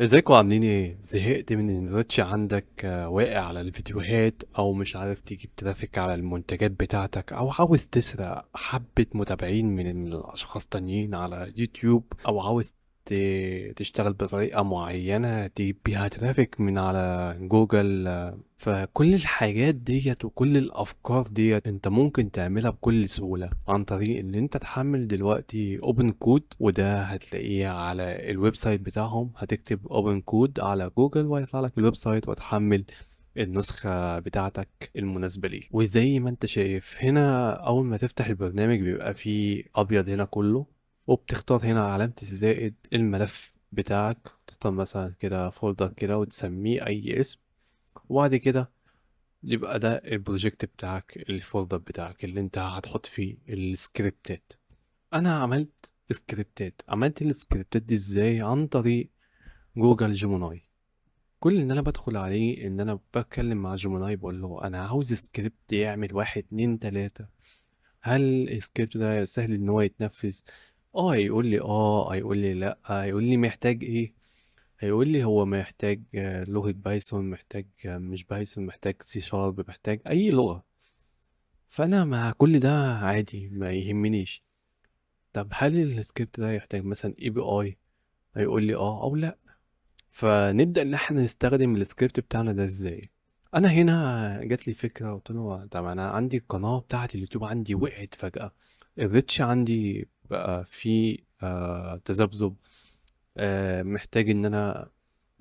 ازيكم عاملين ايه؟ زهقت من ان الريتش عندك واقع على الفيديوهات، او مش عارف تجيب ترافيك على المنتجات بتاعتك، او عاوز تسرق حبة متابعين من الاشخاص تانيين على يوتيوب، او عاوز تشتغل بطريقة معينة تجيب بيها ترافيك من على جوجل. فكل الحاجات ديت وكل الافكار ديت انت ممكن تعملها بكل سهولة عن طريق ان انت تحمل دلوقتي اوبن كود، وده هتلاقيه على الويب سايت بتاعهم. هتكتب اوبن كود على جوجل وهيطلع لك الويب سايت، وتحمل النسخة بتاعتك المناسبة ليك. وزي ما انت شايف هنا، اول ما تفتح البرنامج بيبقى فيه ابيض هنا كله، وبتختار هنا علامة الزائد الملف بتاعك. تختار مثلا كده فولدر كده وتسميه اي اسم، وبعد كده يبقى ده البروجكت بتاعك، الفولدر بتاعك اللي انت هتحط فيه السكريبتات. انا عملت السكريبتات دي ازاي؟ عن طريق جوجل جيميناي. كل اللي انا بدخل عليه ان انا بتكلم مع جيميناي، بقول له انا عاوز سكريبت يعمل واحد اتنين تلاتة. هل السكريبت ده سهل ان هو يتنفذ؟ يقول لي هيقول لي لا، هيقول لي محتاج ايه. هيقول لي هو محتاج لغة بايثون، محتاج مش بايثون، محتاج سي شارب، محتاج اي لغة. فانا مع كل ده عادي، ما يهمنيش. طب هل السكريبت ده يحتاج مثلا اي بي اي؟ هيقول لي او لا. فنبدأ ان احنا نستخدم السكريبت بتاعنا ده ازاي. انا هنا جات لي فكرة، قلت له طب انا عندي القناة بتاعة اليوتيوب عندي وقعت فجأة. الريتش عندي بقى في تذبذب. محتاج ان انا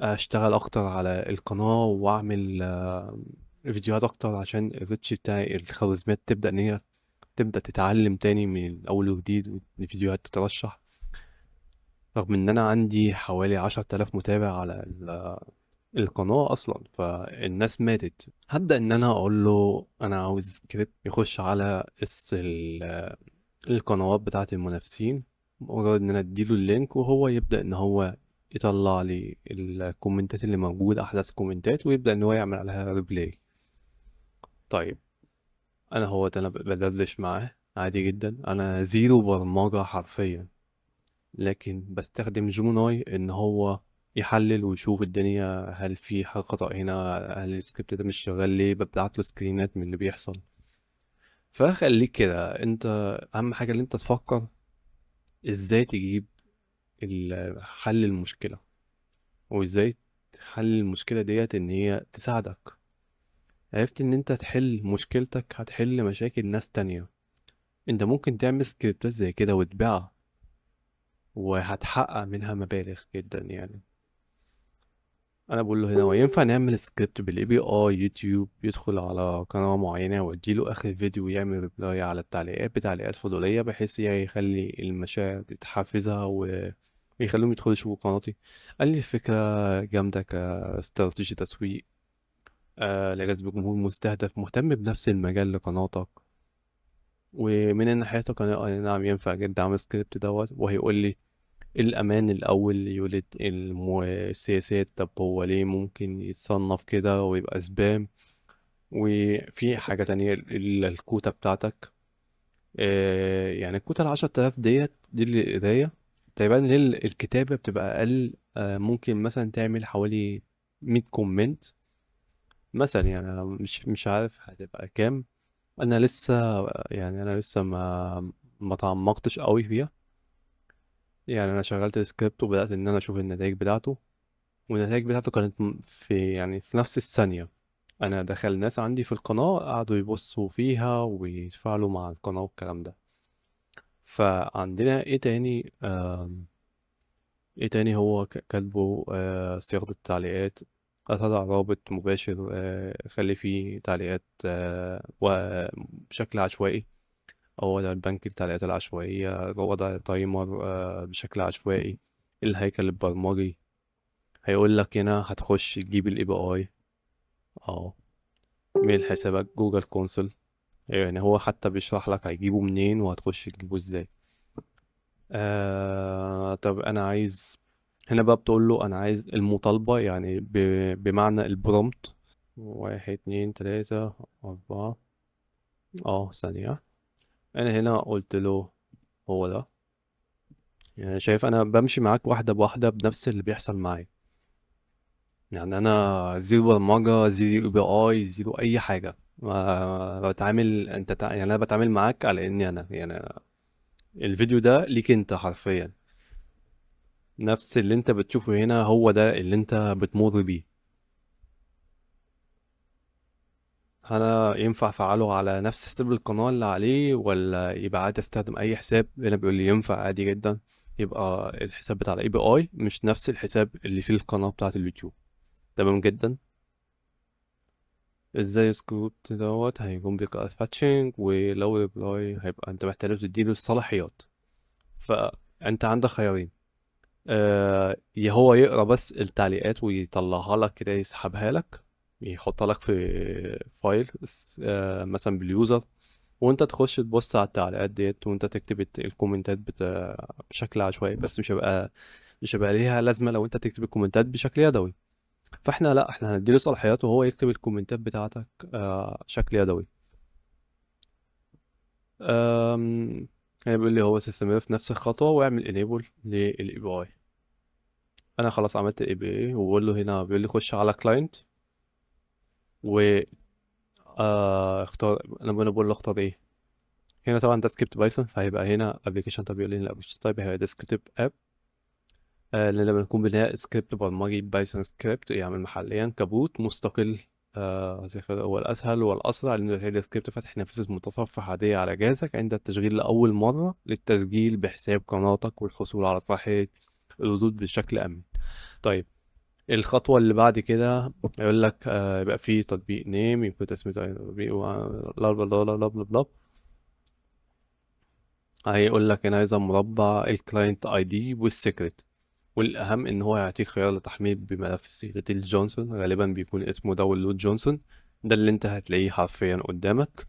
اشتغل اكتر على القناة، واعمل فيديوهات اكتر عشان الريتش بتاعي، الخوارزميات تبدأ ان هي تبدأ تتعلم تاني من اول وجديد، والفيديوهات تترشح. رغم ان انا عندي حوالي 10,000 متابع على القناة اصلا، فالناس ماتت. هبدأ ان انا اقول له انا عاوز سكريبت يخش على القنوات بتاعة المنافسين. مجرد ان انا اديله اللينك، وهو يبدأ ان هو يطلع لي الكومنتات اللي موجودة، احدث كومنتات، ويبدأ ان هو يعمل عليها ريبلاي. طيب، انا بدردش معاه عادي جدا، انا زيرو برمجة حرفيا، لكن بستخدم جيميناي ان هو يحلل ويشوف الدنيا، هل في حاجة خطأ هنا، هل السكريبت ده مش شغال ليه. ببعت له سكرينات من اللي بيحصل. فخليك كده انت، اهم حاجة ان انت تفكر ازاي تجيب حل المشكلة، وازاي حل المشكلة ديت ان هي تساعدك. عرفت ان انت تحل مشكلتك، هتحل مشاكل ناس تانية. انت ممكن تعمل سكريبتات زي كده وتبيعها، وهتحقق منها مبالغ جدا يعني. انا بقول له هنا، هو ينفع نعمل سكريبت بالاي بي اي يوتيوب يدخل على قناة معينة واديله اخر الفيديو ويعمل ريبلاي على التعليقات بتعليقات فضولية، بحيث يخلي المشاهد تتحفزها ويخليهم يدخلوا يشوفوا قناتي. قال لي الفكرة جامدة كاستراتيجي تسويق، لجذب جمهور مستهدف مهتم بنفس المجال لقناتك. ومن الناحية التقنية نعم ينفع جدا اعمل سكريبت دوت. وهيقول لي الأمان الأول يولد السياسات. طب هو ليه ممكن يتصنف كده ويبقى سبام؟ وفي حاجة تانية، الكوتا بتاعتك. يعني الكوتا 10,000 دي للقراية تقريبا. للكتابة بتبقى أقل. ممكن مثلا تعمل حوالي 100 كومنت مثلا. يعني أنا مش عارف هتبقى كام. أنا لسه ما تعمقتش قوي فيها. يعني أنا شغلت السكريبت وبدأت إن أنا أشوف النتائج بتاعته. والنتائج بتاعته كانت في نفس الثانية. أنا دخل ناس عندي في القناة قعدوا يبصوا فيها ويتفاعلوا مع القناة والكلام ده. فعندنا ايه تاني هو كاتبه صياغة التعليقات. أضع رابط مباشر، خلي فيه تعليقات وبشكل عشوائي، أو وضع البنك التعليقات العشوائية، وضع تايمر بشكل عشوائي. الهيكل البرمجي هيقول لك هنا هتخش تجيب الاي بي اي اه من حسابك جوجل كونسول. يعني هو حتى بيشرح لك هيجيبه منين وهتخش تجيبه ازاي. طب انا عايز، هنا بقى بتقول له انا عايز المطالبة، يعني بمعنى البرومت. واحد اتنين تلاتة أربعة. ثانية. أنا هنا قلت له هو ده. يعني شايف أنا بمشي معاك واحدة بواحدة بنفس اللي بيحصل معايا. يعني انا زيرو برمجه، زيرو بي اي، زيرو اي حاجه. ما بتعامل انت يعني انا بتعامل معاك على اني انا يعني الفيديو ده ليك انت حرفيا. نفس اللي انت بتشوفه هنا هو ده اللي انت بتمر بيه. انا ينفع افعله على نفس حساب القناه اللي عليه، ولا يبقى عادي استخدم اي حساب؟ هنا بيقول لي ينفع عادي جدا. يبقى الحساب بتاع الاي بي اي مش نفس الحساب اللي فيه القناه بتاعه اليوتيوب. تمام جدا. ازاي سكريبت دوت هيكون بيقرأ الفاتشنج، ولو ريبلاي هيبقى انت محتاج تديله الصلاحيات. فانت عندك خيارين. يا هو يقرأ بس التعليقات ويطلعها لك كده، يسحبها لك، يحطها لك في فايل مثلا باليوزر، وانت تخش تبص على التعليقات ديت، وانت تكتب الكومنتات بشكل عشوائي. بس مش هيبقى ليها لازمة لو انت تكتب الكومنتات بشكل يدوي. فاحنا لا، احنا هنديله صلاحيات وهو يكتب الكومنتات بتاعتك شكل يدوي. هي بيقول لي هو استمر في نفس الخطوة واعمل enable للاي بي اي. انا خلاص عملت الاي بي اي، وبقول له هنا بيقول لي خش على كلاينت و اختار. انا بقول له اختار ايه. هنا طبعا ده سكريبت بايثون، فهيبقى هنا ابلكيشن. طب يقول لي الابلكيشن طيب هيبقى ديسكريبتيف اب. لان لما نكون بنلاقي سكريبت برمجي بايثون سكريبت يعمل محليا كبوت مستقل. زي كده هو الاسهل والاسرع، لان هي سكريبت فتح نافذه متصفح عاديه على جهازك عند التشغيل لاول مره للتسجيل بحساب قناتك والحصول على صلاحيه الردود بشكل امن. طيب، الخطوه اللي بعد كده يقول لك يبقى في تطبيق نيم، يكون اسم تطبيق بلا بلا بلا بلا بلا بلا. هيقول لك انا عايز مربع الكلاينت اي دي والسيكريت. والاهم ان هو يعطيك خيار لتحميل بملف صيغه الجونسون، غالبا بيكون اسمه داونلود جونسون. ده اللي انت هتلاقيه حرفيا قدامك.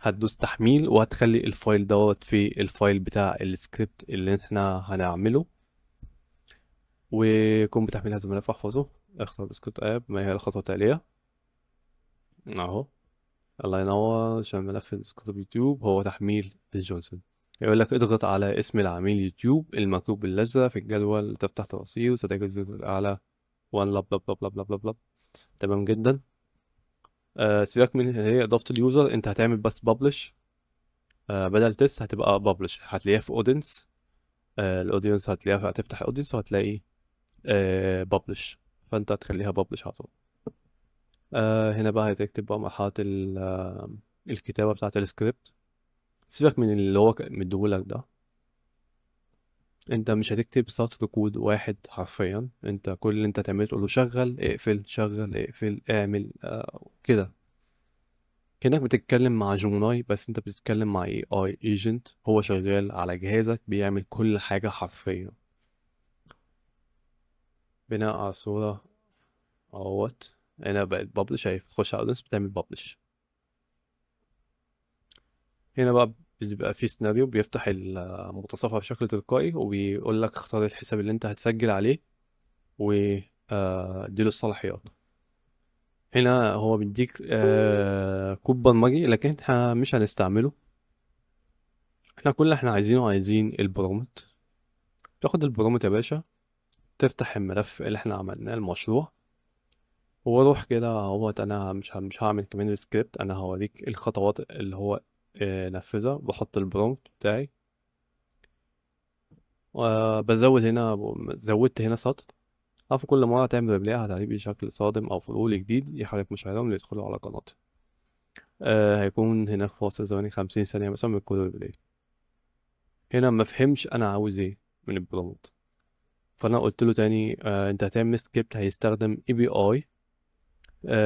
هتدوس تحميل وهتخلي الفايل دوت في الفايل بتاع السكريبت اللي احنا هنعمله، ويكون بتحميل هذا الملف احفظه. اختار سكريبت اب. ما هي الخطوه التاليه؟ اهو. الله ينور. عشان ملف الديسكتوب يوتيوب هو تحميل الجونسون. يقول لك اضغط على اسم العميل يوتيوب المكتوب بالأزرق في الجدول لتفتح تفاصيل، وستجد الزر الأعلى. وان لاب لاب لاب لاب لاب لاب لاب. تمام جدا. سيبك من هي إضافة اليوزر، أنت هتعمل بس ببلش. بدل تيست هتبقى ببلش، هتلاقيها في اودينس. الاودينس هتلاقيها، هتفتح الاودينس وهتلاقي ببلش. فأنت هتخليها ببلش على طول. هنا بقى هتكتب بقى مرحلة الكتابة بتاعة السكريبت. سيبك من اللي هو مديهولك ده. انت مش هتكتب سطر كود واحد حرفيا. انت كل اللي انت تعمله تقول له شغل اقفل، شغل اقفل، اعمل كده. كأنك بتتكلم مع جومناي، بس انت بتتكلم مع اي اي ايجنت هو شغال على جهازك بيعمل كل حاجة حرفيا. بناء على صورة اهوت. هنا بقت ببلش. شايف؟ تخش على اودنس بتعمل ببلش. هنا بقى بيبقى في سيناريو بيفتح المتصفح بشكل تلقائي، وبيقول لك اختار الحساب اللي انت هتسجل عليه و اديله الصلاحيات. هنا هو بيديك كود برمجي، لكن احنا مش هنستعمله. احنا كل اللي احنا عايزين البرومت. تاخد البرومت يا باشا، تفتح الملف اللي احنا عملناه المشروع، واروح كده اهوت. انا مش هعمل كمان السكريبت، انا هوريك الخطوات اللي هو نفذها. بحط البرومت بتاعي، وبزود هنا. زودت هنا سطر. في كل مرة تعمل ريبلاي هتلاقيه بشكل صادم أو فضولي جديد يحرك مشاهيرهم اللي يدخلوا على قناتي. هيكون هناك فاصل زمني 50 ثانية مثلا من كل ريبلاي. هنا ما فهمش أنا عاوز إيه من البرومت. فأنا قلت له تاني أنت هتعمل سكريبت هيستخدم اي بي اي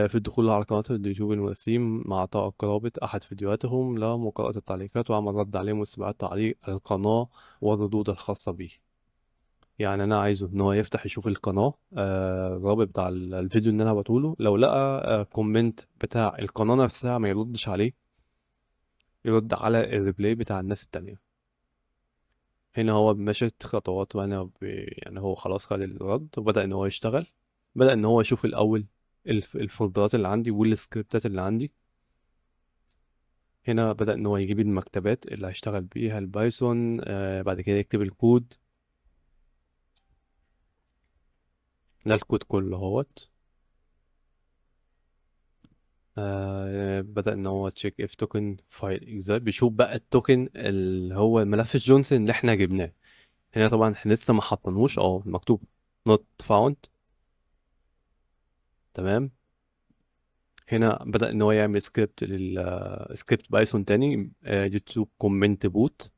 في الدخول على قناة اليوتيوب المنافسين مع إعطاء رابط أحد فيديوهاتهم لمقراءة التعليقات وعمل رد عليهم واستبعاد تعليق القناة والردود الخاصة به. يعني انا عايزه ان هو يفتح يشوف القناه، الرابط بتاع الفيديو اللي انا هبعتهوله. لو لقى كومنت بتاع القناه نفسها ما يردش عليه، يرد على الريبلاي بتاع الناس التانية. هنا هو ماشي خطوات، وانا يعني هو خلاص خد الرد وبدأ ان هو يشتغل. بدأ ان هو يشوف الاول الفولدرات اللي عندي والسكريبتات اللي عندي. هنا بدأ ان هو يجيب المكتبات اللي هيشتغل بيها البايثون. بعد كده يكتب الكود. ده الكود كله اهوت. بدأ ان هو تشيك اف توكن فايل اكزايت، بيشوف بقى التوكن اللي هو ملف جونسون اللي احنا جبناه. هنا طبعا احنا لسه ما حطيناهوش، مكتوب not found. تمام. هنا بدأ ان هو يعمل سكريبت سكريبت بايثون تاني، يوتيوب كومنت بوت.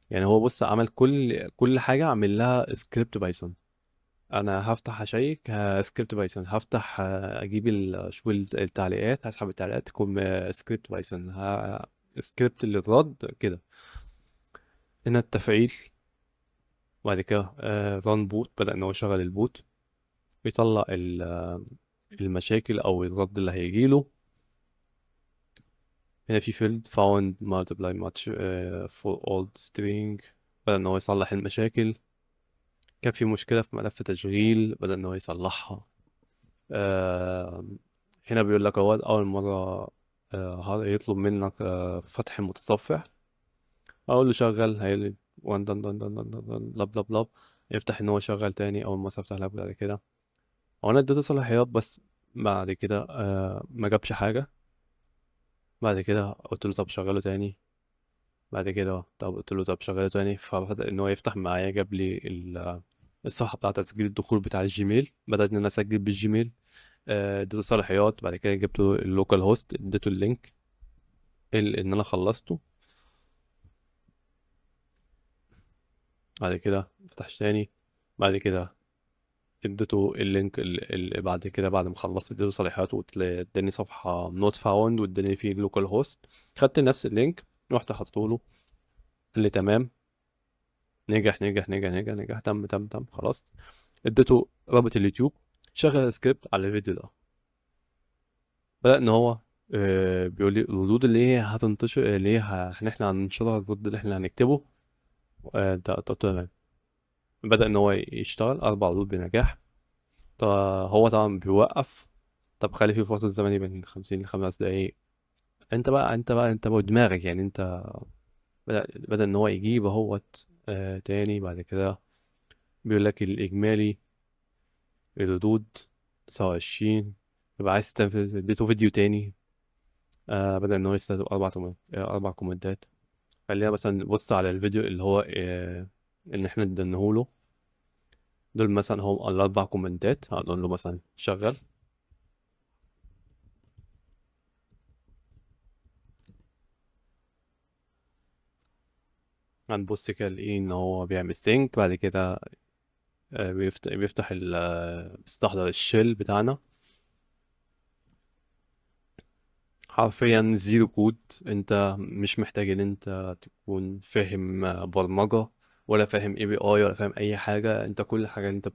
يعني هو بص عمل كل حاجة عامل لها سكريبت بايثون. انا هفتح اشيك سكريبت بايثون، هفتح اجيب اشوف التعليقات، هسحب التعليقات تكون سكريبت بايثون، سكريبت للرد كده. هنا التفعيل، وبعد كده ران بوت، بدأ ان هو يشغل البوت ويطلع المشاكل او الرد اللي هيجيله. هنا في فيلد found multiply match for old string، بدأ ان هو يصلح المشاكل. كان في مشكلة في ملف تشغيل، بدأ ان هو يصلحها. آه، هنا بيقول لك اهو اول مرة هذا يطلب منك فتح المتصفح. اقول له شغل، هيقول لي وان دن دن دن دن دن لب لب لب، يفتح ان هو شغل تاني. اول ما افتح لك بعد كده، هو انا اديته صلاحيات بس بعد كده ما جابش حاجة. بعد كده قلت له طب شغله تاني. بعد كده طب قلت له طب شغله تاني، فبدأ ان هو يفتح معايا. جاب لي الصفحة بتاعة تسجيل الدخول بتاع الجيميل، بدأت ان انا اسجل بالجيميل. اديته صلاحيات، بعد كده جبت له اللوكال هوست، اديته اللينك ان انا خلصته. بعد كده فتحش تاني. بعد كده اديته اللينك اللي بعد كده، بعد ما خلصت اديته صلاحيات واداني صفحة نوت فاوند واداني فيه اللوكال هوست. خدت نفس اللينك، رحت حطيته له، قال لي تمام، نجح نجح نجح نجح نجح، تم تم تم، خلاص. اديته رابط اليوتيوب، شغل سكريبت على الفيديو ده. بدأ ان هو بيقول لي الردود اللي هي هتنتشر، اللي هي احنا هننشرها، الرد اللي احنا هنكتبه. ده تمام. بدأ ان هو يشتغل 4 ردود بنجاح. طب هو طبعا بيوقف. طب خلي في فاصل زمني بين 50 ل5 دقايق. انت بقى دماغك، يعني انت بدأ ان هو يجيب اهوت تاني. بعد كده بيقول لك الإجمالي الردود 29. يبقى عايز تنفذ، اديته فيديو تاني. بدأ ان هو يستخدم 4 كومنتات. خلينا مثلا نبص على الفيديو اللي هو ان احنا اديناه له. دول مثلا هم ال4 كومنتات، هنقول له مثلا شغل. هنبص كده نلاقيه ان هو بيعمل سينك. بعد كده بيفتح بيستحضر الشيل بتاعنا. حرفيا زيرو كود. انت مش محتاج ان انت تكون فاهم برمجة، ولا فاهم اي بي اي، ولا فاهم اي حاجة. انت كل حاجة انت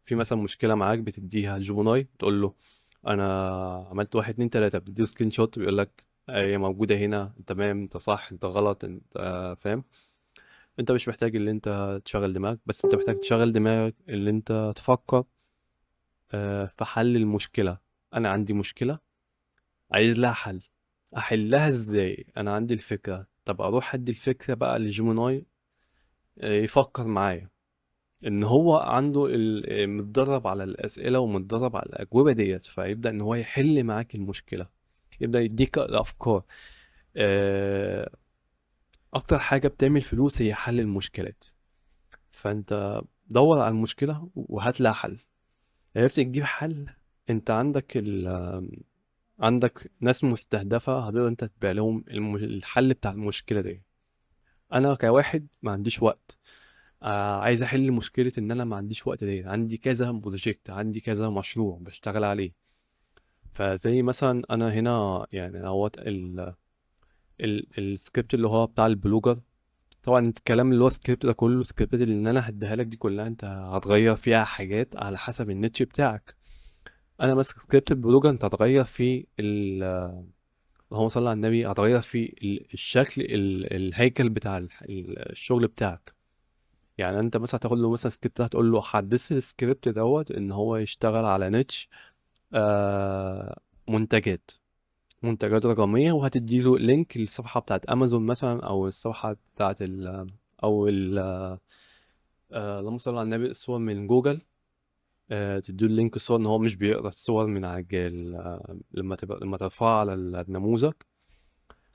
في مثلا مشكلة معاك بتديها جوبوناي، تقول له انا عملت 1 2 3، بتديه سكرين شوت بيقول لك هي موجودة هنا، تمام، انت صح، انت غلط، انت فاهم. انت مش محتاج ان انت تشغل دماغك، بس انت محتاج تشغل دماغك اللي انت تفكر في حل المشكلة. انا عندي مشكلة، عايز لها حل، احلها ازاي؟ انا عندي الفكرة، طب اروح ادي الفكرة بقى لجيميناي يفكر معايا. ان هو عنده متدرب على الاسئلة ومتدرب على الاجوبة ديت، فيبدأ ان هو يحل معاك المشكلة، يبدأ يديك الافكار. آه، اكتر حاجة بتعمل فلوس هي حل المشكلات. فانت دور على المشكلة وهات لها حل. عرفت تجيب حل، انت عندك ناس مستهدفة، هتقدر انت تبيع لهم الحل بتاع المشكلة دي. انا كواحد ما عنديش وقت، عايز احل مشكلة ان انا ما عنديش وقت دي، عندي كذا بروجكت، عندي كذا مشروع بشتغل عليه. فزي مثلا انا هنا يعني اهوت السكريبت اللي هو بتاع البلوجر. طبعا الكلام اللي هو السكريبت ده كله، السكريبت اللي انا هديها لك دي كلها انت هتغير فيها حاجات على حسب النيتش بتاعك. انا ماسك سكريبت البلوجر، انت هتغير فيه اللهم صل على النبي، هتغير فيه الشكل، الهيكل بتاع الشغل بتاعك. يعني انت مثلا هتاخد له مثلا سكريبت، هتقول له حدث السكريبت دوت ان هو يشتغل على نيتش منتجات، منتجات رقمية، وهتدي له لينك للصفحة بتاعت امازون مثلا، او الصفحة بتاعت او اللهم صل على النبي، الصور من جوجل. تديله لينك الصور ان هو مش بيقرا الصور من على لما ترفعها على النموذج.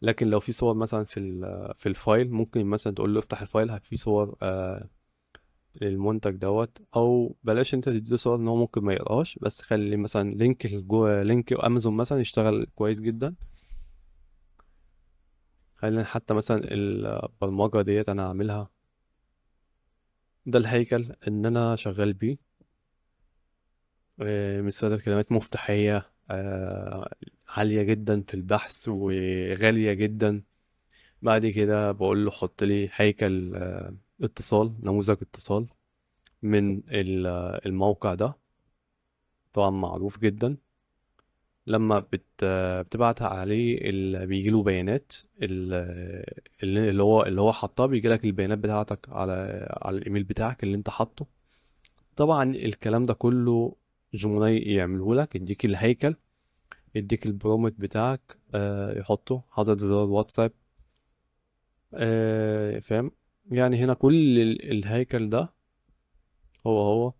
لكن لو في صور مثلا في الفايل، ممكن مثلا تقول له افتح الفايل في صور للمنتج دوت. او بلاش انت تديله صور ان هو ممكن ما يقراش، بس خلي مثلا لينك جوه لينك امازون مثلا يشتغل كويس جدا. خلينا حتى مثلا البرمجة ديت انا اعملها. ده الهيكل ان انا شغال بيه. بنستخدم كلمات مفتاحية عالية جدا في البحث وغالية جدا. بعد كده بقول له حط لي هيكل اتصال، نموذج اتصال من الموقع ده، طبعا معروف جدا. لما بتبعت عليه بيجي له بيانات اللي هو حطها، بيجي لك البيانات بتاعتك على الايميل بتاعك اللي انت حاطه. طبعا الكلام ده كله جموناي يعمله لك، يديك الهيكل، يديك البرومت بتاعك يحطه، حاطط زرار واتساب. فاهم؟ يعني هنا كل الهيكل ده هو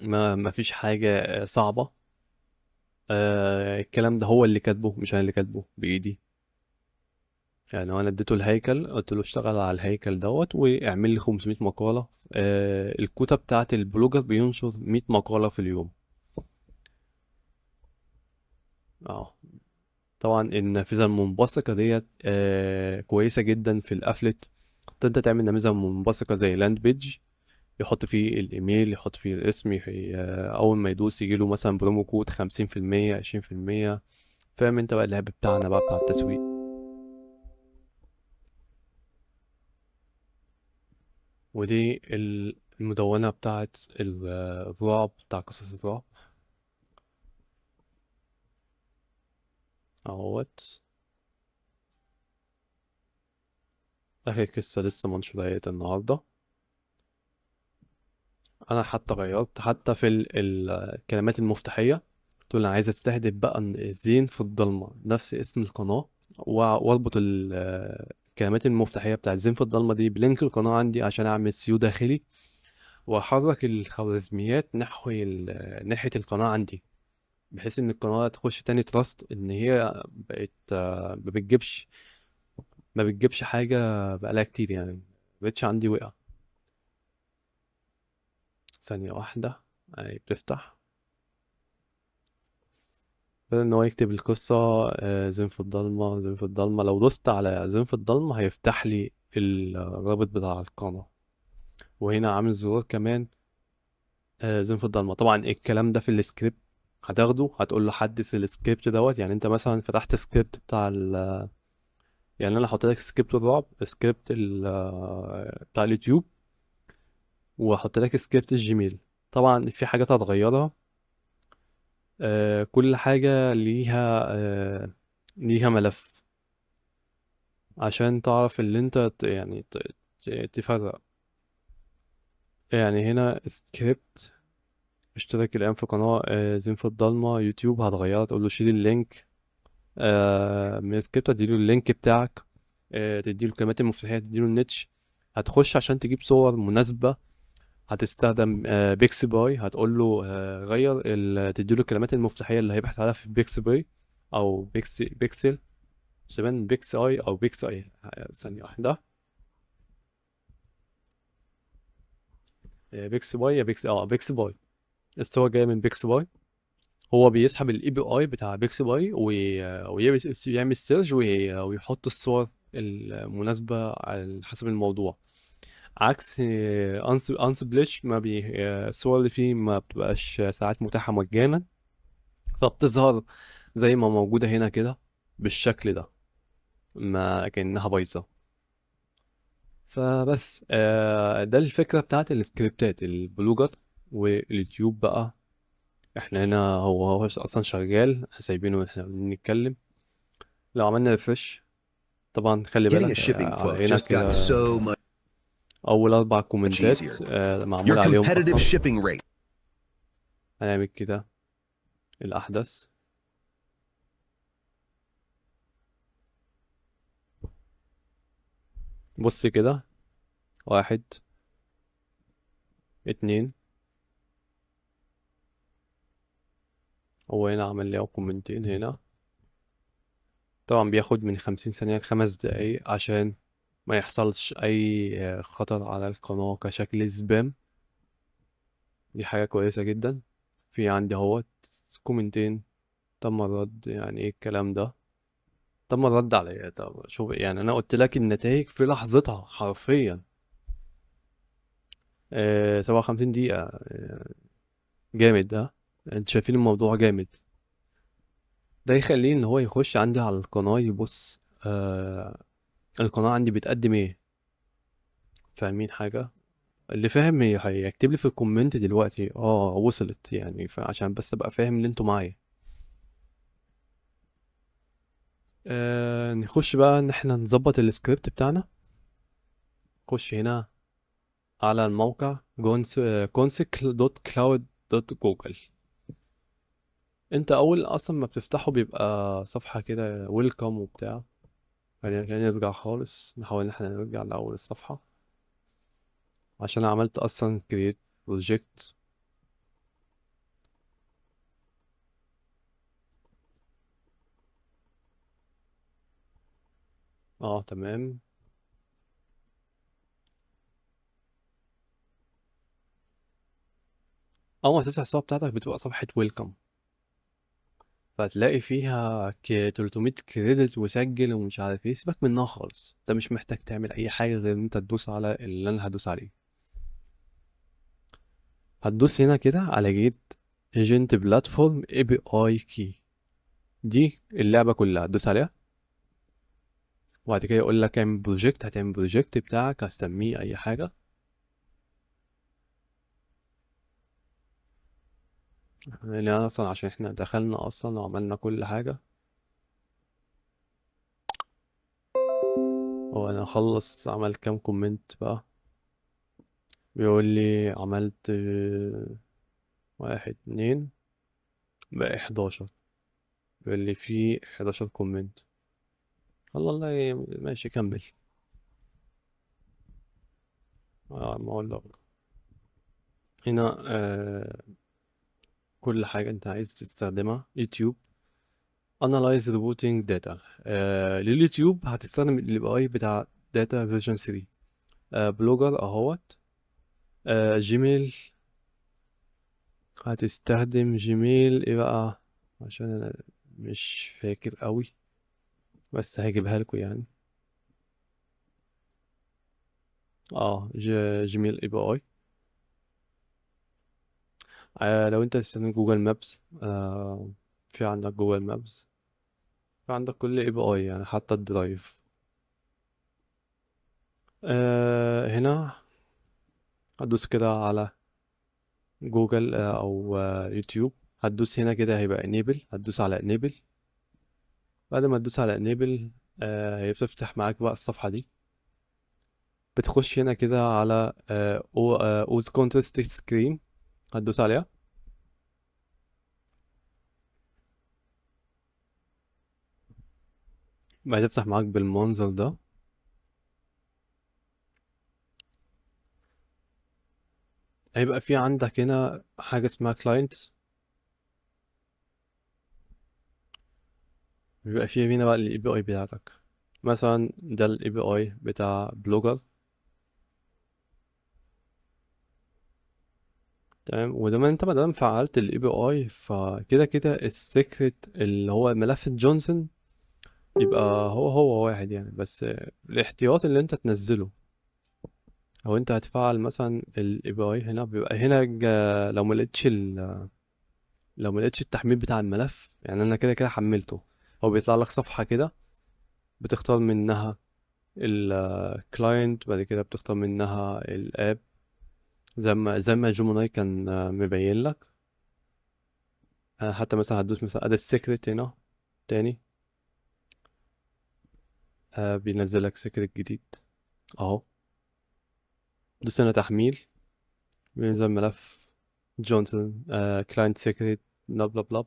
ما فيش حاجة صعبة. الكلام ده هو اللي كاتبه، مش انا اللي كاتبه بايدي. يعني انا اديته الهيكل، قلت له اشتغل على الهيكل دوت واعمل لي 500 مقالة. الكتب بتاعت البلوجر بينشر 100 مقالة في اليوم. اه طبعا النافذة المنبثقة ديت كويسة جدا في الافلت. انت تعمل نافذة منبثقة زي لاند بيج، يحط فيه الايميل، يحط فيه الاسم، اول ما يدوس يجيله مثلا برومو كود 50%، 20%. فاهم انت بقى اللعب بتاعنا بقى بتاع التسويق. ودي المدونة بتاعت الرعب، بتاع قصص الرعب اهوت. اخر قصة لسه منشورة النهاردة. انا حتى غيرت حتى في الكلمات المفتاحية. قلت له انا عايز استهدف بقى الزين في الضلمة، نفس اسم القناة، واربط الكلمات المفتاحية بتاعت زين في الضلمة دي بلينك القناة عندي عشان اعمل سيو داخلي، واحرك الخوارزميات ناحية القناة عندي، بحيث ان القناة تخش تاني تراست ان هي بقت ما بتجيبش حاجة بقالها كتير يعني. مبقتش عندي وقع. ثانية واحدة. اهي بتفتح. بدل ان هو يكتب القصة زين في الضلمة، زين في الضلمة، لو دوست على زين في الضلمة هيفتح لي الرابط بتاع القناة. وهنا عامل زرار كمان زين في الضلمة. طبعا الكلام ده في السكريبت هتاخده، هتقول له حدث السكريبت دوت. يعني انت مثلا فتحت سكريبت يعني انا هحط لك سكريبت الرعب، سكريبت بتاع اليوتيوب، واحط لك سكريبت الجيميل. طبعا في حاجات هتغيرها. كل حاجة ليها ملف عشان تعرف اللي انت يعني تفرق. يعني هنا سكريبت اشترك الآن في قناة زين في الضلمة يوتيوب، هتغيرها تقول له شيل اللينك من سكريبت، تديله اللينك بتاعك، تديله الكلمات المفتاحية، تديله النتش. هتخش عشان تجيب صور مناسبة، هتستخدم بيكس باي. هتقول له غير تديله الكلمات المفتاحية اللي هيبحث عليها في بيكس باي أو بيكسل. شبان بيكس اي أو بيكس اي. ثانية واحدة. بيكس باي يا بيكس باي. الصور جاية من بيكس باي. هو بيسحب الاي بي اي بتاع بيكس باي ويعمل سيرش ويحط الصور المناسبة على حسب الموضوع. عكس انسبليش، ما الصور اللي فيه ما بتبقاش ساعات متاحة مجانا، فبتظهر زي ما موجودة هنا كده بالشكل ده، ما كأنها بايظة. فبس ده الفكرة بتاعت السكريبتات البلوجر واليوتيوب بقى. احنا هنا هو اصلا شغال، سايبينه احنا بنتكلم. لو عملنا ريفرش، طبعا خلي Getting a بالك shipping quote على هنا just got كده so much اول 4 كومنتات easier. معمول Your عليهم competitive اصلا. shipping rate. هنعمل كده الاحدث. بص كده، 1، 2، هو هنا عمل لي كومنتين هنا. طبعا بياخد من 50 ثانية ل5 دقايق عشان ما يحصلش أي خطر على القناة كشكل سبام. دي حاجة كويسة جدا. في عندي اهوت كومنتين: تم الرد. يعني ايه الكلام ده؟ تم الرد عليا. طب شوف، يعني انا قلت لك النتائج في لحظتها حرفيا. 57 دقيقة. جامد ده. انت شايفين الموضوع جامد. ده يخليه ان هو يخش عندي على القناة يبص القناة عندي بتقدم ايه. فاهمين حاجة؟ اللي فاهم هيكتب لي في الكومنت دلوقتي وصلت، يعني فعشان بس ابقى فاهم اللي انتوا معايا. نخش بقى ان احنا نظبط السكريبت بتاعنا. نخش هنا على الموقع consequel.cloud.google. انت اول اصلا ما بتفتحه بيبقى صفحة كده ويلكم وبتاع. خلينا نرجع خالص، نحاول ان احنا نرجع لاول الصفحة عشان انا عملت اصلا create project. تمام. اول ما تفتح الصفحة بتاعتك بتبقى صفحة ويلكم، فهتلاقي فيها 300 كريدت وسجل ومش عارف ايه. سيبك منها خالص، انت مش محتاج تعمل اي حاجة غير ان انت تدوس على اللي انا هدوس عليه. هتدوس هنا كده على جيت ايجنت بلاتفورم اي بي اي كي. دي اللعبة كلها هتدوس عليها، وبعد كده يقول لك اعمل بروجكت. هتعمل بروجكت بتاعك، هتسميه اي حاجة. لان اصلا عشان احنا دخلنا اصلا وعملنا كل حاجة. هو انا اخلص عمل كام كومنت بقى؟ بيقول لي عملت 1 2 بقى 11. بيقول لي في 11 كومنت. الله الله، ماشي كمل. ما اقول لك هنا كل حاجة انت عايز تستخدمها. يوتيوب Analyze Routing Data. لليوتيوب هتستخدم ال API بتاع Data Version 3. بلوجر اهوت. جيميل هتستخدم جيميل ايه بقى؟ عشان انا مش فاكر قوي، بس هجيبها لكم يعني. جيميل اي بي اي. لو انت تستخدم جوجل مابس، في عندك جوجل مابس، في عندك كل اي بي اي يعني حتى الدرايف. هنا هتدوس كده على جوجل او يوتيوب. هتدوس هنا كده هيبقى enable. هتدوس على enable. بعد ما تدوس على enable هي بتفتح معاك بقى الصفحة دي. بتخش هنا كده على اوز كونتست سكرين. هتدوس عليها. بعد تفتح معاك بالمنظر ده. هيبقى في عندك هنا حاجة اسمها clients. بيبقى فيه هنا بقى الاي بي اي بتاعتك. مثلا ده الاي بي اي بتاع بلوجر. تمام. وده ما انت ما دام فعلت الاي بي اي فكده كده السيكريت اللي هو ملف جونسون يبقى هو واحد يعني. بس الاحتياط اللي انت تنزله او انت هتفعل مثلا الاي بي اي هنا بيبقى هنا لو ما لقيتش لو ما لقيتش التحميل بتاع الملف. يعني انا كده كده حملته. هو بيطلع لك صفحة كده بتختار منها الكلاينت، بعد كده بتختار منها الاب زي ما جيميناي كان مبين لك. حتى مثلا هتدوس مثلا ادي السيكريت هنا تاني. بينزل لك سيكريت جديد اهو. دوس هنا تحميل. بينزل ملف جونسون كلاينت سيكريت بلا بلا بلا.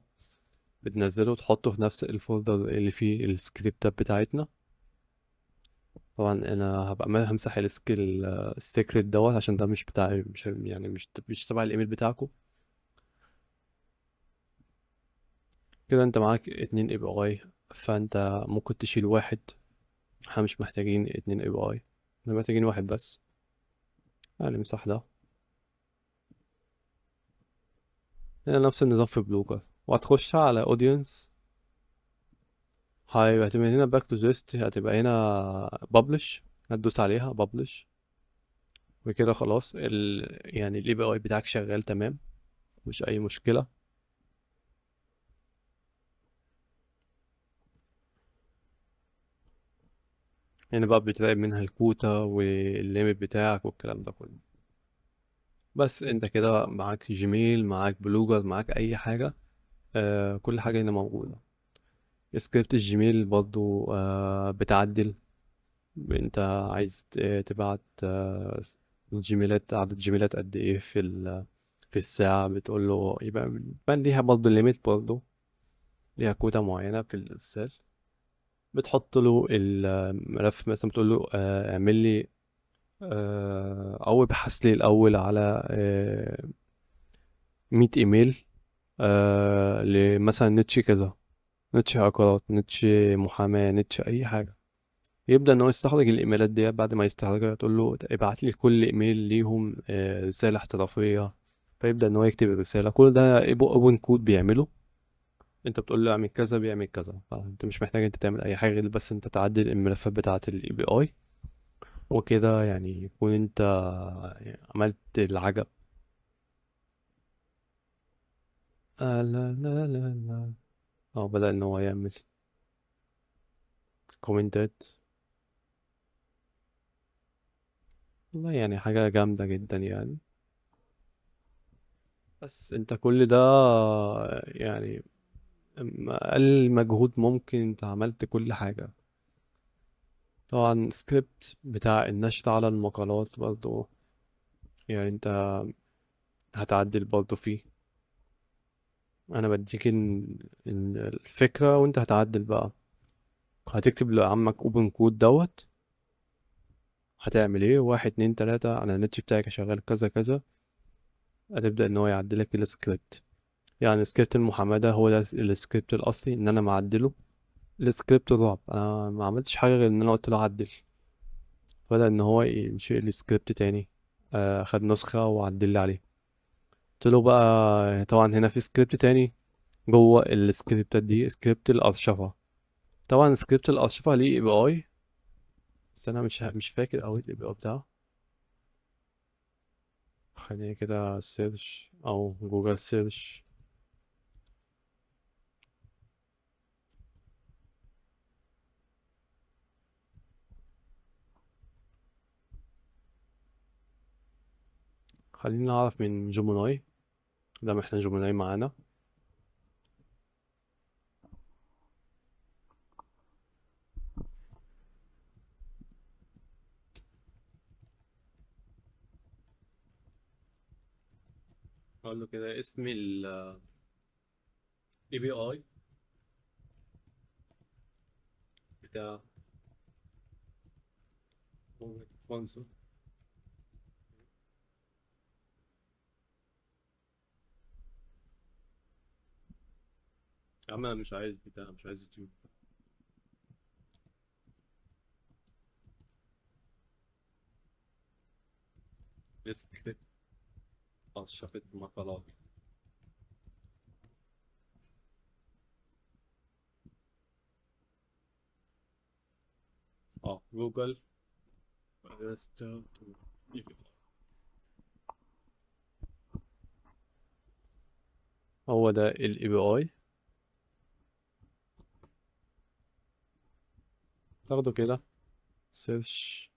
بتنزله وتحطه في نفس الفولدر اللي فيه السكريبتات بتاعتنا. طبعا انا هبقى همسح السيكريت دوت عشان ده مش بتاعي، مش يعني مش تبع الايميل بتاعكم. كده انت معاك 2 API، فانت ممكن تشيل واحد. احنا مش محتاجين 2 API، احنا محتاجين واحد بس. يعني نمسح ده. هنا نفس النظام في بلوجر، وهتخش على audience. هتبقى هنا back to list، هتبقى هنا publish. هتدوس عليها publish، وكده خلاص يعني ال API بتاعك شغال تمام، مش أي مشكلة. هنا بقى بتراقب منها الكوتا والليميت بتاعك والكلام ده كله. بس انت كده معاك جيميل، معاك بلوجر، معاك أي حاجة. كل حاجة هنا موجودة. سكريبت الجيميل برضو بتعدل. انت عايز تبعت جيميلات، عدد جيميلات قد ايه في الساعة. بتقول له يبقى ليها برضه ليميت، برضه ليها كوتا معينة في الإرسال. بتحط له الملف، مثلا بتقول له اعمل لي أو ابحث لي الأول على 100 إيميل لمثلا نتش كذا، نتش عقارات، نتش محاماة، نتش أي حاجة. يبدأ إن هو يستخرج الإيميلات دي. بعد ما يستخرجها تقول له ابعت لي كل إيميل ليهم رسالة احترافية. فيبدأ إن هو يكتب الرسالة. كل ده اوبن كود بيعمله. انت بتقول له اعمل كذا بيعمل كذا، فانت مش محتاج انت تعمل اي حاجة غير بس انت تعدل الملفات بتاعة الاي بي اي. وكده يعني يكون انت عملت العجب. لا لا لا لا. اه، بدأ ان هو يعمل كومنتات. والله يعني حاجة جامدة جدا يعني. بس انت كل ده يعني أقل مجهود ممكن انت عملت كل حاجة. طبعا سكريبت بتاع النشر على المقالات برضو، يعني انت هتعدل برضو فيه. انا بديك الفكرة، وانت هتعدل بقى. هتكتب لعمك اوبن كود دوت. هتعمل ايه؟ 1 2 3، انا النتش بتاعك شغال كذا كذا. هتبدأ ان هو يعدلك السكريبت. يعني سكريبت المحاماة ده هو ده السكريبت الاصلي ان انا معدله. السكريبت الرعب انا ما عملتش حاجة غير ان انا قلت له عدل. بدأ ان هو ينشئ لي سكريبت تاني. خد نسخة وعدل لي عليه. قلت له بقى طبعا هنا في سكريبت تاني جوه السكريبتات دي، سكريبت الأرشفة. طبعا سكريبت الأرشفة ليه اي بي اي، بس انا مش فاكر اوي الاي بي اي بتاعه. خليني كده سيرش او جوجل سيرش. خلينا نعرف من جوموناي، دام احنا جوموناي معانا. اقول له كده اسم ال API بتاع كونسول. يا عم انا مش عايز بتاع، مش عايز يوتيوب. سكريبت أرشفة مقالات. اه، جوجل ريستارت API. هو ده ال API. تاخده كده سيرش.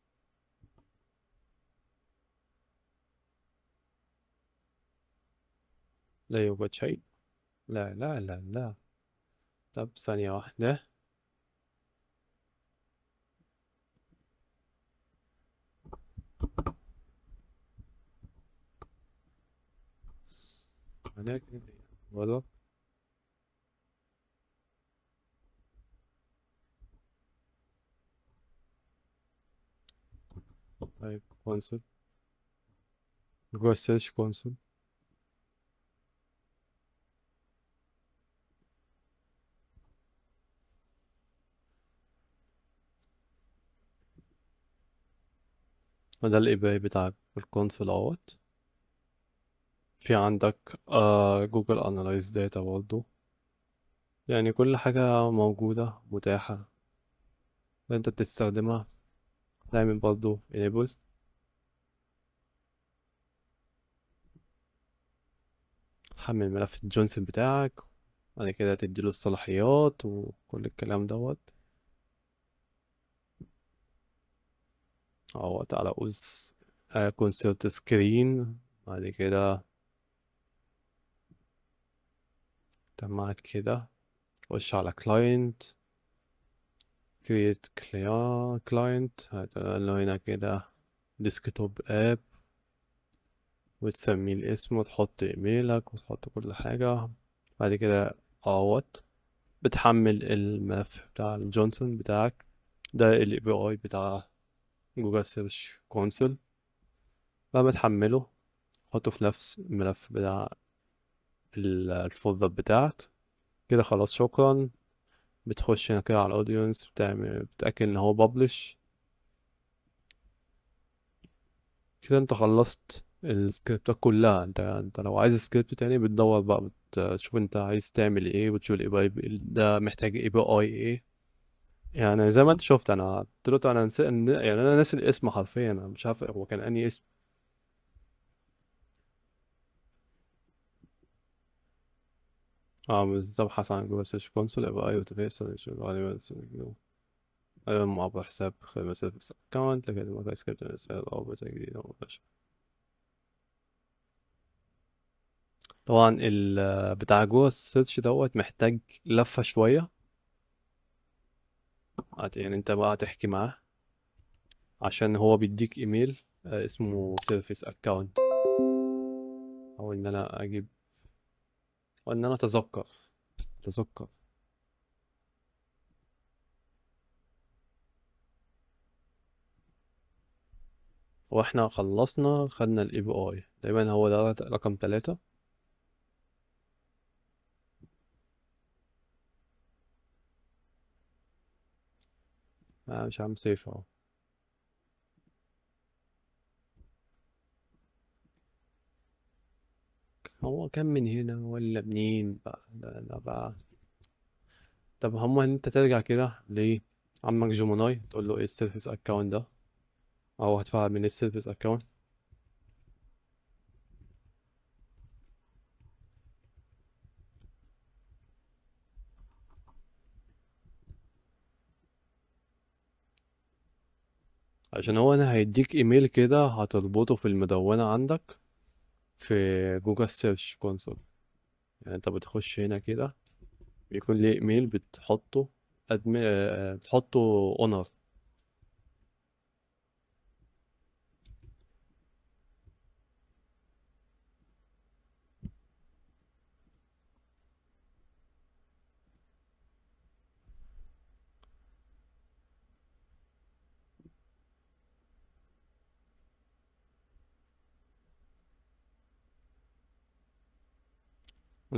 لا يوجد شيء. لا لا لا لا. طب ثانية واحدة. هناك غلط. طيب كونسول، جوجل سيرش كونسول. وده الاي بي اي بتاعك الكونسول اهوت. في عندك جوجل انالايز داتا برضه. يعني كل حاجة موجودة متاحة انت بتستخدمها. تعمل برضه enable. حمل ملف الجونسون بتاعك، بعد كده تديله الصلاحيات وكل الكلام دوت اهوت على أوز كونسرت سكرين. بعد كده تمام كده خش على كلاينت، create client، هتقول له هنا كده ديسكتوب اب، وتسميه الاسم وتحط ايميلك وتحط كل حاجة. بعد كده اهوت بتحمل الملف بتاع الجونسون بتاعك. ده ال API بتاع جوجل سيرش كونسول. بعد ما تحمله حطه في نفس الملف بتاع الفولدر بتاعك. كده خلاص شكرا. بتخش هنا كده على الاودينس، بتأكد ان هو publish. كده انت خلصت السكريبتات كلها. انت لو عايز سكريبت تاني بتدور بقى، بتشوف انت عايز تعمل ايه، وتشوف الاي بي اي ده محتاج اي بي اي ايه. يعني زي ما انت شفت انا قلت له انا نسيت، يعني انا ناسي الاسم حرفيا، انا مش عارف هو كان انهي اسم. اه بس تبحث عن جوجل سيرش كونسول اي بي اي وتفيس. ايوه معبر حساب خدمة سيرفيس اكونت، لكن ما كان سكريبت رسالة رابط جديد او مباشر. طبعا بتاع جوجل سيرش دوت محتاج لفة شوية. يعني انت بقى هتحكي معاه عشان هو بيديك ايميل اسمه سيرفيس اكاونت، او ان انا اجيب، او ان انا اتذكر. واحنا خلصنا خدنا الاي بي اي تقريبا، هو ده رقم 3. مش عم سيف اهو. هو كان من هنا ولا منين بقى؟ لا بقى. طب انت ترجع كده لعمك جيموناي تقول له ايه السيرفيس اكاونت ده، او هتفعل من السيرفيس اكاونت. عشان هو انا هيديك ايميل كده هتربطه في المدونة عندك في جوجل سيرش كونسول. يعني انت بتخش هنا كده بيكون ليه ايميل بتحطه بتحطه اونر.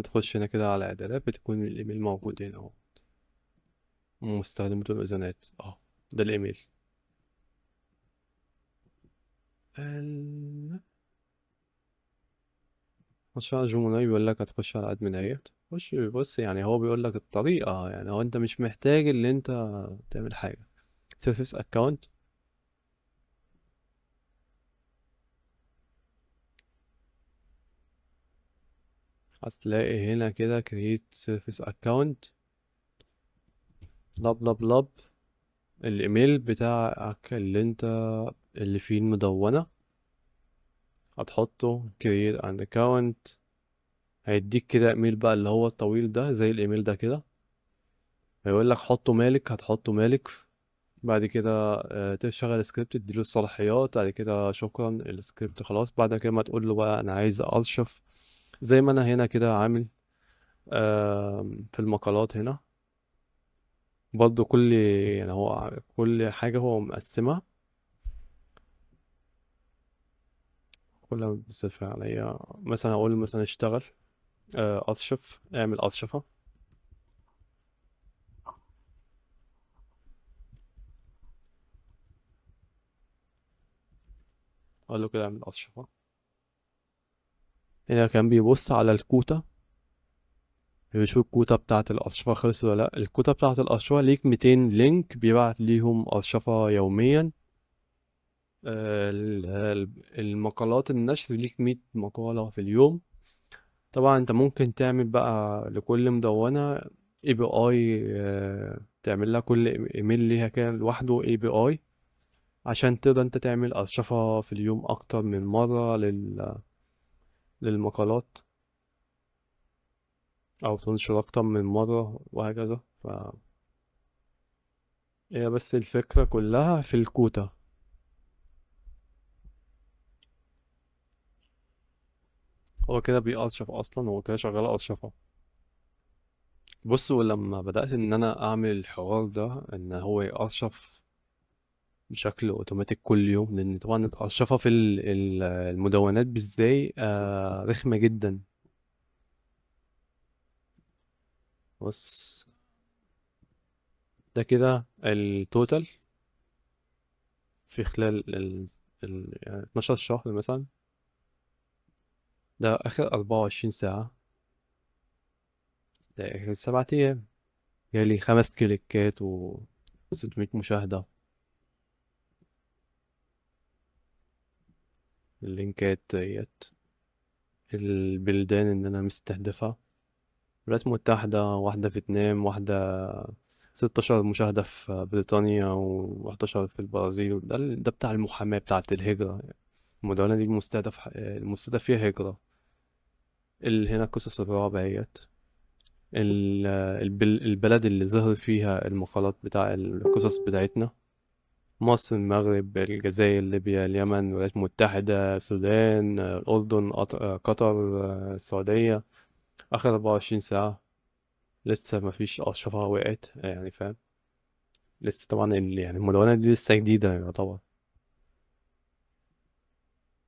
تخش هنا كده على اعدادات بتكون الايميل موجود هنا اهو. مستخدمة الاذونات ده الايميل. ال- خش على جوموناي بيقول لك هتخش على ادمن اهيت. خش بص، يعني هو بيقول لك الطريقة، يعني هو انت مش محتاج ان انت تعمل حاجة. سيرفيس اكاونت. هتلاقي هنا كده create service account لب لب لب. الايميل بتاعك اللي فيه المدونة هتحطه create an account. هيديك كده ايميل بقى اللي هو الطويل ده زي الايميل ده كده. هيقول لك حطه مالك، هتحطه مالك. بعد كده تشغل السكريبت تديله الصلاحيات. بعد كده شكرا السكريبت خلاص. بعد كده ما تقول له بقى انا عايز ارشف زي ما انا هنا كده عامل في المقالات هنا برضو. يعني هو كل حاجة هو مقسمها. كل ما بيصرف عليا مثلا اقول مثلا اشتغل ارشف، اعمل ارشفة. اقول له كده اعمل ارشفة. هنا كان بيبص على الكوتا، يشوف الكوتا بتاعة الأرشفة خلصت ولا لأ. الكوتا بتاعة الأرشفة ليك 200 لينك بيبعت ليهم أرشفة يوميا. المقالات النشر ليك 100 مقالة في اليوم. طبعا انت ممكن تعمل بقى لكل مدونة اي بي اي، تعمل لها كل ايميل ليها كده لوحده اي بي اي، عشان تقدر انت تعمل ارشفة في اليوم اكتر من مرة للمقالات، او تنشر اكتر من مرة وهكذا. هي بس الفكرة كلها في الكوتا. هو كده بيأرشف اصلا، هو كده شغال ارشفة. بصوا لما بدأت ان انا اعمل الحوار ده ان هو يأرشف بشكل اوتوماتيك كل يوم، لان طبعا الارشفه في المدونات بالذات رخمه جدا. بص، ده كده التوتال في خلال يعني 12 شهر مثلا. ده اخر 24 ساعه، ده اخر 7 ايام. جالي 5 كليكات و 600 مشاهده. اللينكات ديت، البلدان ان انا مستهدفها: الولايات المتحدة، واحدة فيتنام، واحدة 16 مشاهدة في بريطانيا و11 في البرازيل. ده بتاع المحاماة بتاعة الهجرة. المدونة دي المستهدف فيها هجرة. هنا قصص الرعب اهيت. البلد اللي ظهر فيها المقالات بتاع القصص بتاعتنا: مصر، المغرب، الجزائر، ليبيا، اليمن، الولايات المتحدة، السودان، الأردن، قطر، السعودية. آخر 24 ساعة لسه مفيش أرشفة وقعت، يعني فاهم. لسه طبعا يعني المدونة دي لسه جديدة يعتبر،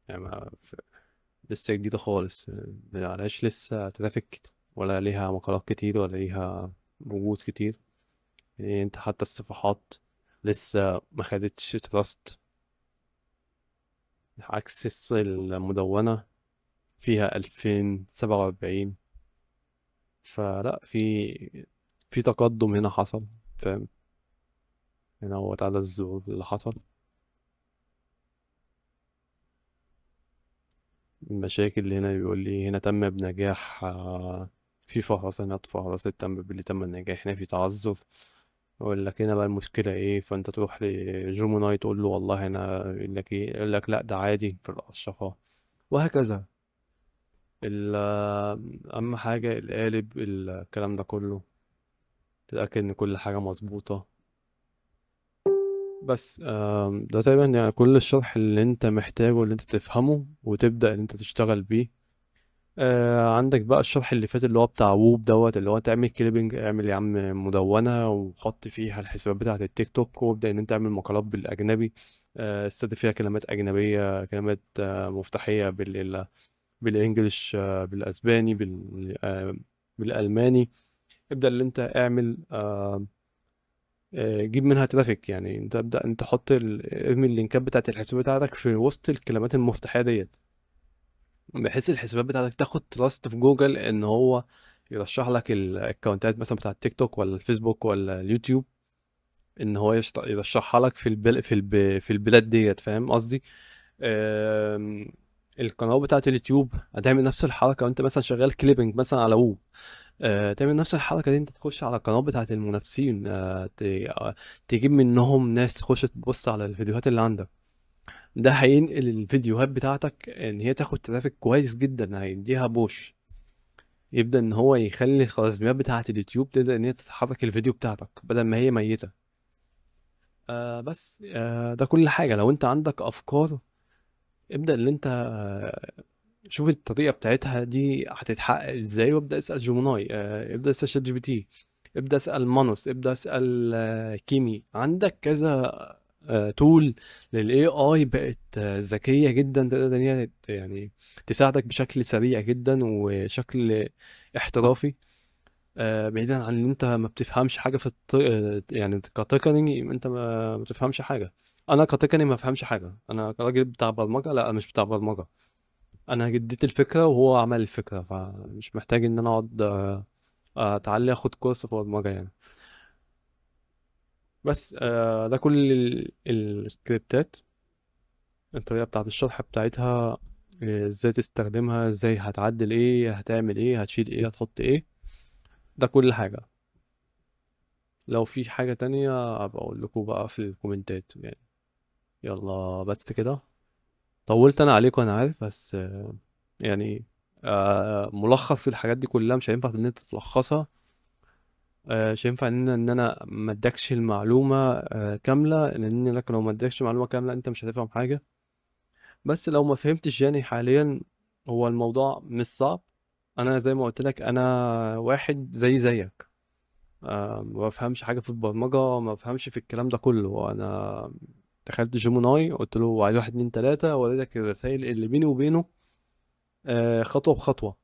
يعني لسه جديدة خالص. معلهاش لسه ترافيك، ولا ليها مقالات كتير، ولا ليها وجود كتير. يعني انت حتى الصفحات لسه ما خدتش تراست، عكس المدونة فيها 2047. فلا، في تقدم هنا حصل، فاهم. هنا هو عدد الظهور اللي حصل. المشاكل اللي هنا بيقول لي هنا تم بنجاح، في فحص هنا، فحص تم باللي تم النجاح هنا في تعذر. يقول لك هنا بقى المشكلة ايه، فانت تروح لجيميناي تقول له والله هنا، يقول لك ايه، يقول لك لا ده عادي في الأرشفة، وهكذا. أهم حاجة القالب، الكلام ده كله، تتأكد إن كل حاجة مظبوطة. بس ده تقريبا يعني كل الشرح اللي انت محتاجه، اللي انت تفهمه وتبدأ ان انت تشتغل بيه. عندك بقى الشرح اللي فات اللي هو بتاع ووب دوت، اللي هو تعمل كليبنج، اعمل يا عم مدونة وحط فيها الحسابات بتاعة التيك توك، وابدأ ان انت تعمل مقالات بالأجنبي. استخدم فيها كلمات أجنبية، كلمات مفتاحية بالإنجليش، بالأسباني، بالألماني. ابدأ ان انت اعمل جيب منها ترافيك. يعني انت ابدأ انت حط ارمي اللينكات بتاعت الحسابات بتاعتك في وسط الكلمات المفتاحية ديت، بحيث الحسابات بتاعتك تاخد تراست في جوجل ان هو يرشح لك الاكونتات مثلا بتاعت تيك توك ولا الفيسبوك ولا اليوتيوب، ان هو يرشحها لك في البلاد ديت، فاهم قصدي. آم، القناه بتاعت اليوتيوب هتعمل نفس الحركه وانت مثلا شغال كليبنج مثلا على ووب. تعمل نفس الحركه دي، انت تخش على القناه بتاعت المنافسين، تجيب منهم ناس تخش تبص على الفيديوهات اللي عندك. ده هينقل الفيديوهات بتاعتك ان هي تاخد ترافيك كويس جدا، هيديها بوش. يبدأ ان هو يخلي الخوارزميات بتاعة اليوتيوب تبدأ ان هي تتحرك الفيديو بتاعتك بدل ما هي ميتة. بس ده كل حاجة. لو انت عندك افكار، ابدأ ان انت شوف الطريقة بتاعتها دي هتتحقق ازاي، وابدأ اسأل جيميناي، ابدأ اسأل شات جي بي تي، ابدأ اسأل مانوس، ابدأ اسأل كيمي. عندك كذا تول للاي اي بقت ذكية جدا، تقدر ان هي يعني تساعدك بشكل سريع جدا وشكل احترافي. بعيدا عن ان انت ما بتفهمش حاجة في يعني كتقني انت ما بتفهمش حاجة. انا كتقني ما فهمش حاجه، انا كراجل بتاع برمجه لا، أنا مش بتاع برمجه. انا اديت الفكره وهو عمل الفكره، فمش محتاج ان انا اقعد اتعلي اخد كورس في برمجه يعني. بس ده كل السكريبتات، الطريقه بتاعت الشرح بتاعتها، ازاي تستخدمها، ازاي هتعدل ايه، هتعمل ايه، هتشيل ايه، هتحط ايه، ده كل حاجه. لو في حاجه تانية ابقى اقول لكم بقى في الكومنتات يعني. يلا بس كده، طولت انا عليكم انا عارف، بس يعني ملخص الحاجات دي كلها مش هينفع ان انت تلخصها. مش هينفع ان انا ما ادكش المعلومه كامله، لان لك لو ما ادكش معلومه كامله انت مش هتفهم حاجه. بس لو ما فهمتش يعني حاليا، هو الموضوع مش صعب. انا زي ما قلت لك، انا واحد زيك، ما بفهمش حاجه في البرمجه، ما بفهمش في الكلام ده كله. انا دخلت جيميناي قلت له عايز واحد اتنين تلاته، وريتك الرسائل اللي بيني وبينه خطوه بخطوه.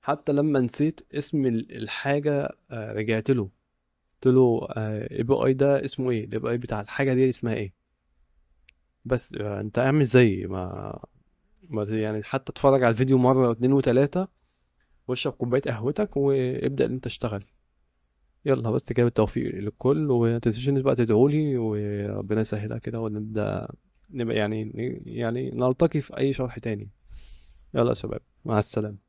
حتى لما نسيت اسم الحاجه رجعت له، قلت له اي بي اي ده اسمه ايه، الاي بي اي بتاع الحاجه دي اسمها ايه. بس انت اعمل زي ما يعني حتى اتفرج على الفيديو مره واتنين وتلاته، واشرب كوبايه قهوتك وابدا ان انت اشتغل. يلا بس كده، بالتوفيق للكل، وما تنسيش ان بقى تدعولي، وربنا يسهلها كده، ونبدا نبقى يعني نلتقي في اي شرح تاني. يلا يا شباب، مع السلامه.